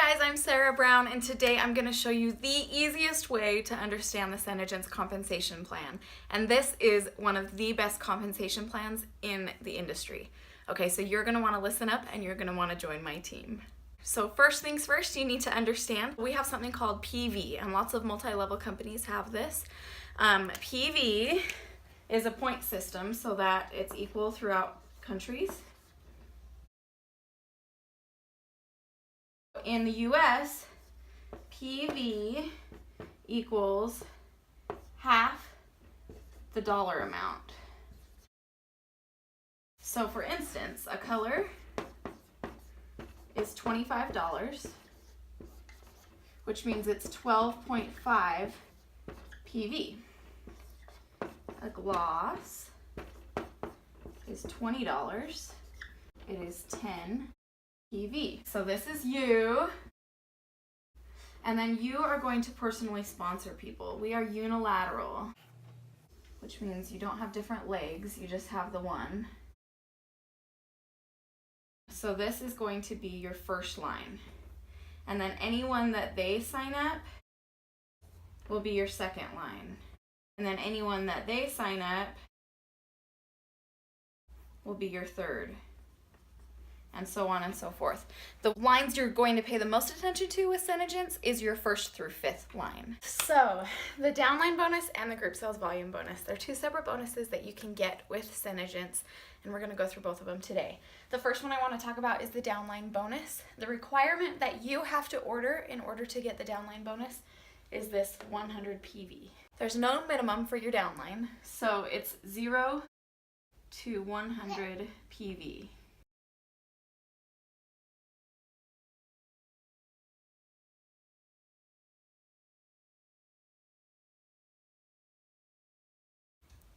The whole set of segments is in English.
guys, I'm Sarah Brown, and today I'm going to show you the easiest way to understand the SeneGence compensation plan. And this is one of the best compensation plans in the industry. Okay, so you're going to want to listen up and you're going to want to join my team. So first things first, you need to understand we have something called PV, and lots of multi-level companies have this. PV is a point system so that it's equal throughout countries. In the US, PV equals half the dollar amount. So for instance, a color is $25, which means it's 12.5 PV. A gloss is $20. It is 10 PV. So this is you, and then you are going to personally sponsor people. We are unilateral, which means you don't have different legs, you just have the one. So this is going to be your first line, and then anyone that they sign up will be your second line, and then anyone that they sign up will be your third, and so on and so forth. The lines you're going to pay the most attention to with SeneGence is your first through fifth line. So the downline bonus and the group sales volume bonus, they're two separate bonuses that you can get with SeneGence, and we're going to go through both of them today. The first one I want to talk about is the downline bonus. The requirement that you have to order in order to get the downline bonus is this 100 PV. There's no minimum for your downline, so it's 0 to 100 PV.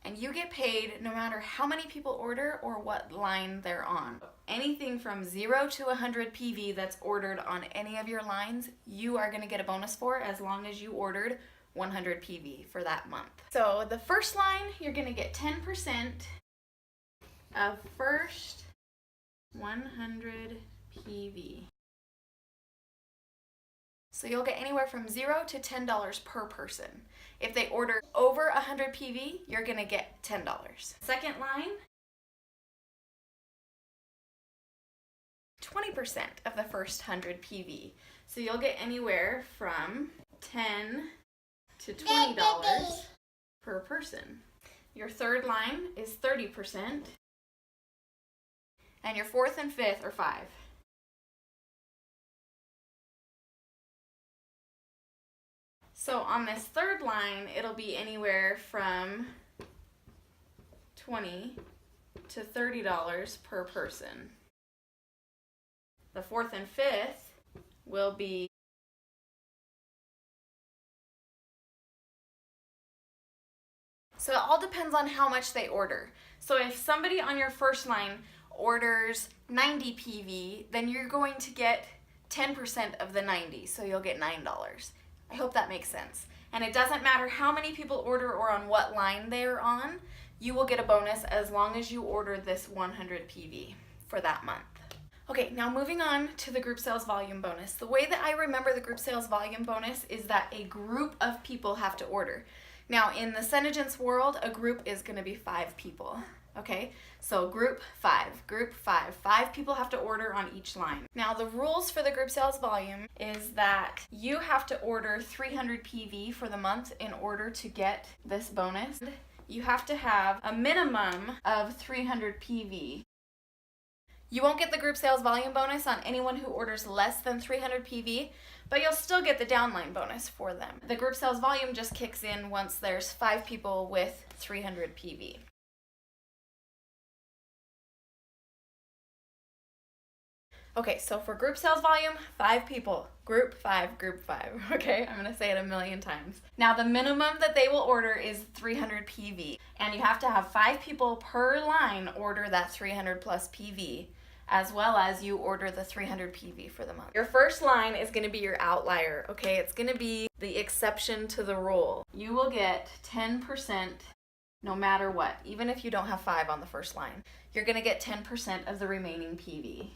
And you get paid no matter how many people order or what line they're on. Anything from 0 to 100 PV that's ordered on any of your lines, you are going to get a bonus for as long as you ordered 100 PV for that month. So the first line, you're going to get 10% of first 100 PV. So you'll get anywhere from $0 to $10 per person. If they order over 100 PV, you're going to get $10. Second line, 20% of the first 100 PV. So you'll get anywhere from $10 to $20 per person. Your third line is 30%, and your fourth and fifth are 5. So on this third line, it'll be anywhere from $20 to $30 per person. The fourth and fifth will be so it all depends on how much they order. So if somebody on your first line orders 90 PV, then you're going to get 10% of the 90, so you'll get $9. I hope that makes sense. And it doesn't matter how many people order or on what line they're on, you will get a bonus as long as you order this 100 PV for that month. Okay, now moving on to the group sales volume bonus. The way that I remember the group sales volume bonus is that a group of people have to order. Now in the SeneGence world, a group is going to be 5 people. Okay, so group 5, 5 people have to order on each line. Now the rules for the group sales volume is that you have to order 300 PV for the month in order to get this bonus. You have to have a minimum of 300 PV. You won't get the group sales volume bonus on anyone who orders less than 300 PV, but you'll still get the downline bonus for them. The group sales volume just kicks in once there's 5 people with 300 PV. Okay, so for group sales volume, 5 people, group 5, okay? I'm gonna say it a million times. Now the minimum that they will order is 300 PV, and you have to have 5 people per line order that 300 plus PV, as well as you order the 300 PV for the month. Your first line is gonna be your outlier, okay? It's gonna be the exception to the rule. You will get 10% no matter what, even if you don't have 5 on the first line. You're gonna get 10% of the remaining PV.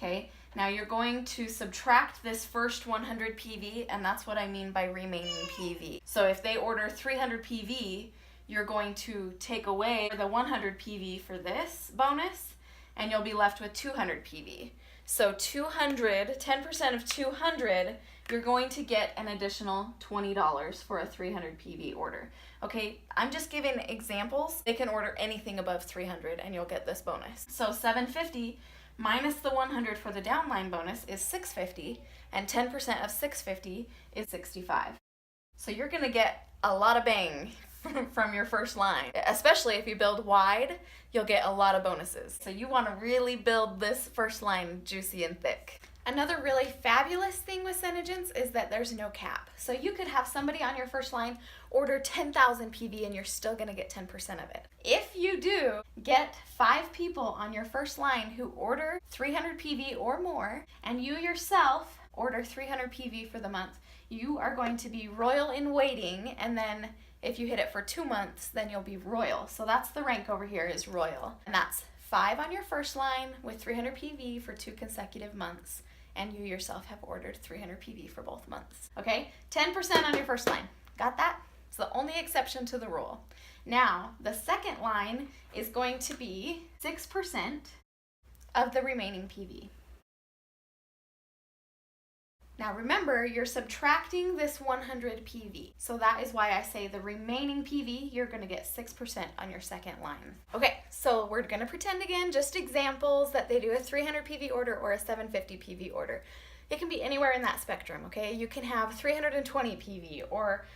Okay, now you're going to subtract this first 100 PV, and that's what I mean by remaining PV. So if they order 300 PV, you're going to take away the 100 PV for this bonus, and you'll be left with 200 PV. So 200, 10% of 200, you're going to get an additional $20 for a 300 PV order. Okay, I'm just giving examples. They can order anything above 300 and you'll get this bonus. So 750 minus the 100 for the downline bonus is 650, and 10% of 650 is 65. So you're gonna get a lot of bang from your first line. Especially if you build wide, you'll get a lot of bonuses. So you wanna really build this first line juicy and thick. Another really fabulous thing with SeneGence is that there's no cap. So you could have somebody on your first line order 10,000 PV and you're still gonna get 10% of it. If you do get 5 people on your first line who order 300 PV or more, and you yourself order 300 PV for the month, you are going to be royal in waiting, and then if you hit it for 2 months, then you'll be royal. So that's the rank over here, is royal. And that's 5 on your first line with 300 PV for 2 consecutive months, and you yourself have ordered 300 PV for both months. Okay, 10% on your first line. Got that? It's the only exception to the rule. Now, the second line is going to be 6% of the remaining PV. Now remember, you're subtracting this 100 PV. So that is why I say the remaining PV, you're gonna get 6% on your second line. Okay, so we're gonna pretend again, just examples, that they do a 300 PV order or a 750 PV order. It can be anywhere in that spectrum, okay? You can have 320 PV or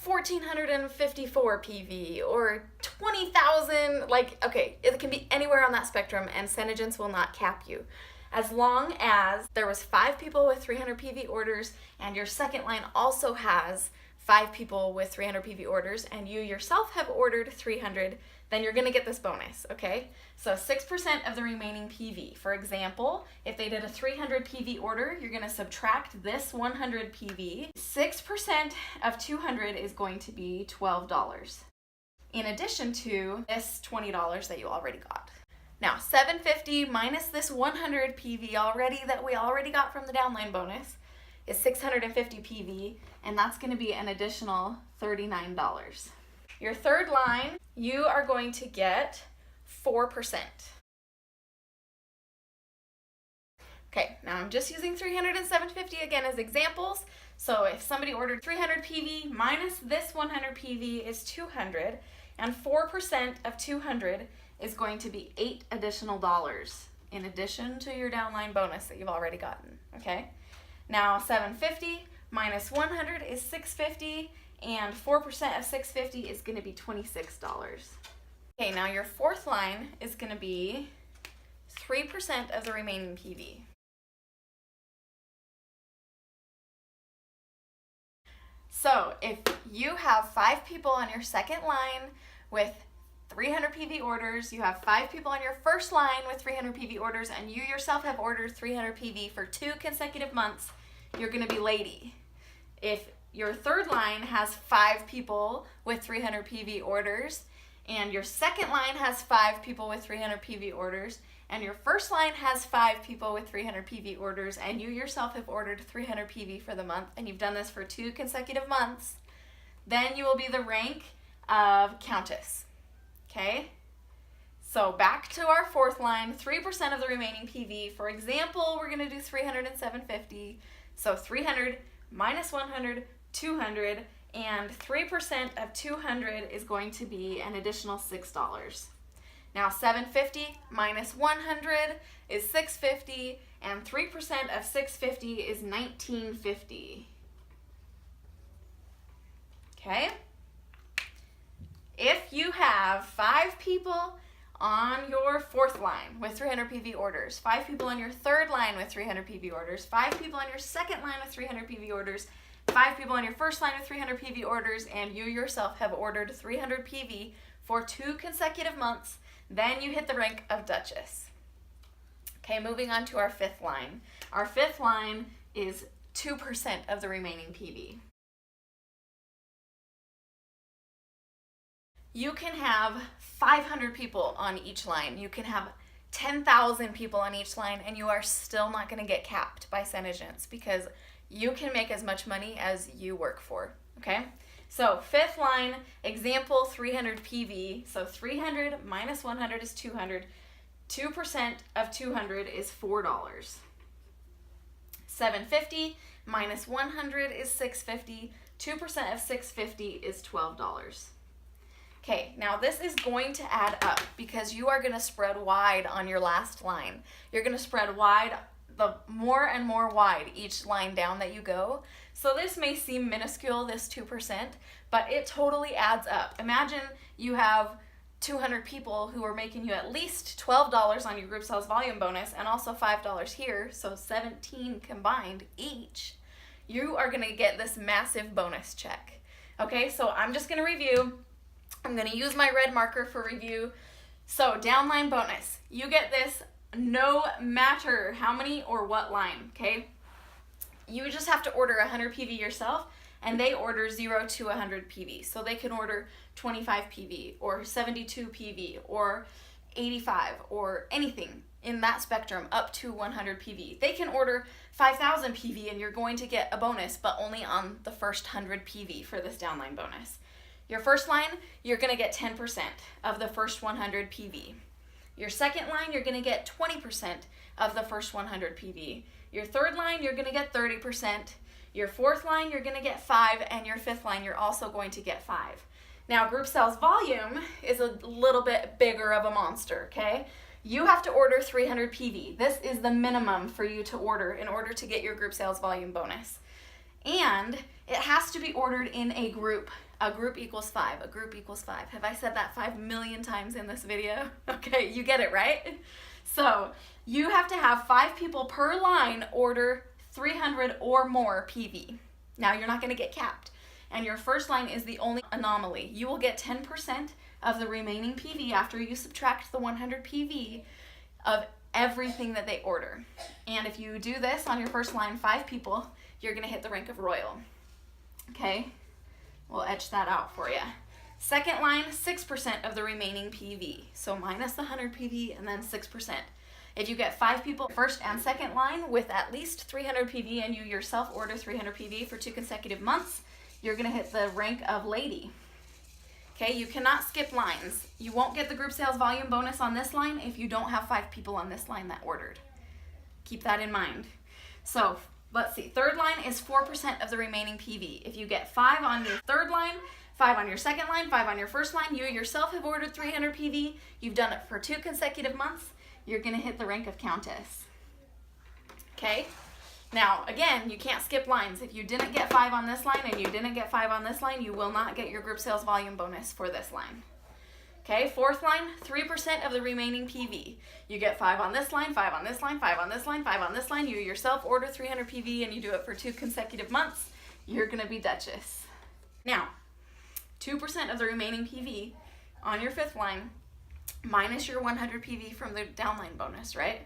1,454 PV or 20,000, okay, it can be anywhere on that spectrum, and SeneGence will not cap you. As long as there was 5 people with 300 PV orders and your second line also has 5 people with 300 PV orders and you yourself have ordered 300, then you're gonna get this bonus, okay? So 6% of the remaining PV. For example, if they did a 300 PV order, you're gonna subtract this 100 PV. 6% of 200 is going to be $12, in addition to this $20 that you already got. Now, 750 minus this 100 PV that we already got from the downline bonus is 650 PV, and that's going to be an additional $39. Your third line, you are going to get 4%. Okay, now I'm just using 300 and 750 again as examples. So if somebody ordered 300 PV minus this 100 PV is 200, and 4% of 200 is going to be $8 additional in addition to your downline bonus that you've already gotten, okay? Now 750 minus 100 is 650, and 4% of 650 is going to be $26. Okay, now your fourth line is going to be 3% of the remaining PV. So if you have 5 people on your second line with 300 PV orders, you have 5 people on your first line with 300 PV orders, and you yourself have ordered 300 PV for 2 consecutive months, you're gonna be lady. If your third line has 5 people with 300 PV orders, and your second line has 5 people with 300 PV orders, and your first line has 5 people with 300 PV orders, and you yourself have ordered 300 PV for the month, and you've done this for 2 consecutive months, then you will be the rank of Countess. Okay, so back to our fourth line, 3% of the remaining PV. For example, we're gonna do 300 and 750. So 300 minus 100, 200, and 3% of 200 is going to be an additional $6. Now 750 minus 100 is 650, and 3% of 650 is 1950. Okay? If you have 5 people on your fourth line with 300 PV orders, 5 people on your third line with 300 PV orders, 5 people on your second line with 300 PV orders, 5 people on your first line with 300 PV orders, and you yourself have ordered 300 PV for 2 consecutive months, then you hit the rank of Duchess. Okay, moving on to our fifth line. Our fifth line is 2% of the remaining PV. You can have 500 people on each line. You can have 10,000 people on each line, and you are still not going to get capped by SeneGence because you can make as much money as you work for, okay? So fifth line, example 300 PV. So 300 minus 100 is 200. 2% of 200 is $4. 750 minus 100 is 650. 2% of 650 is $12. Okay, now this is going to add up because you are going to spread wide on your last line. You're going to spread wide, the more and more wide each line down that you go. So this may seem minuscule, this 2%, but it totally adds up. Imagine you have 200 people who are making you at least $12 on your group sales volume bonus and also $5 here, so 17 combined each. You are going to get this massive bonus check. Okay, so I'm just going to review. I'm going to use my red marker for review. So downline bonus, you get this no matter how many or what line, okay? You just have to order 100 PV yourself, and they order 0 to 100 PV. So they can order 25 PV or 72 PV or 85 or anything in that spectrum up to 100 PV. They can order 5,000 PV and you're going to get a bonus, but only on the first 100 PV for this downline bonus. Your first line, you're going to get 10% of the first 100 PV. Your second line, you're going to get 20% of the first 100 PV. Your third line, you're going to get 30%. Your fourth line, you're going to get 5, and your fifth line, you're also going to get 5. Now, group sales volume is a little bit bigger of a monster, okay? You have to order 300 PV. This is the minimum for you to order in order to get your group sales volume bonus. And it has to be ordered in a group. A group equals 5. A group equals 5. Have I said that 5 million times in this video? Okay, you get it, right? So you have to have 5 people per line order 300 or more PV. Now you're not going to get capped. And your first line is the only anomaly. You will get 10% of the remaining PV after you subtract the 100 PV of everything that they order. And if you do this on your first line, 5 people, you're going to hit the rank of royal. Okay? We'll etch that out for you. Second line, 6% of the remaining PV. So minus the 100 PV and then 6%. If you get 5 people first and second line with at least 300 PV and you yourself order 300 PV for 2 consecutive months, you're going to hit the rank of lady. Okay, you cannot skip lines. You won't get the group sales volume bonus on this line if you don't have 5 people on this line that ordered. Keep that in mind. So let's see, third line is 4% of the remaining PV. If you get 5 on your third line, 5 on your second line, 5 on your first line, you yourself have ordered 300 PV, you've done it for 2 consecutive months, you're going to hit the rank of countess. Okay? Now, again, you can't skip lines. If you didn't get 5 on this line and you didn't get 5 on this line, you will not get your group sales volume bonus for this line. Okay, fourth line, 3% of the remaining PV. You get 5 on this line, 5 on this line, 5 on this line, 5 on this line. You yourself order 300 PV and you do it for 2 consecutive months. You're going to be Duchess. Now, 2% of the remaining PV on your fifth line minus your 100 PV from the downline bonus, right?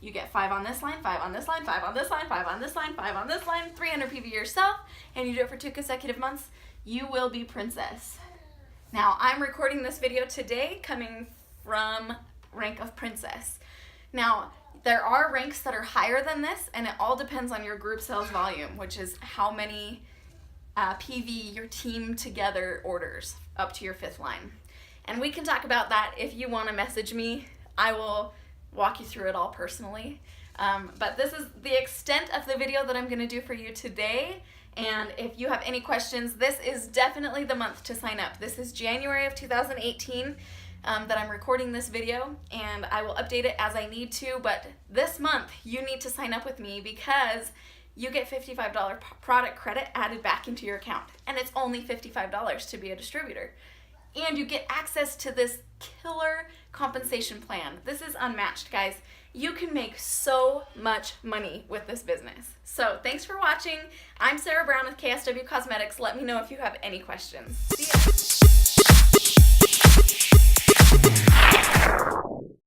You get 5 on this line, 5 on this line, 5 on this line, 5 on this line, 5 on this line, 300 PV yourself, and you do it for 2 consecutive months, you will be princess. Now, I'm recording this video today coming from rank of princess. Now, there are ranks that are higher than this, and it all depends on your group sales volume, which is how many PV your team together orders up to your fifth line. And we can talk about that if you want to message me. I will walk you through it all personally. But this is the extent of the video that I'm going to do for you today. And if you have any questions, this is definitely the month to sign up. This is January of 2018 that I'm recording this video, and I will update it as I need to. But this month, you need to sign up with me because you get $55 product credit added back into your account. And it's only $55 to be a distributor. And you get access to this killer compensation plan. This is unmatched, guys. You can make so much money with this business. So thanks for watching. I'm Sarah Brown with KSW Cosmetics. Let me know if you have any questions. See ya.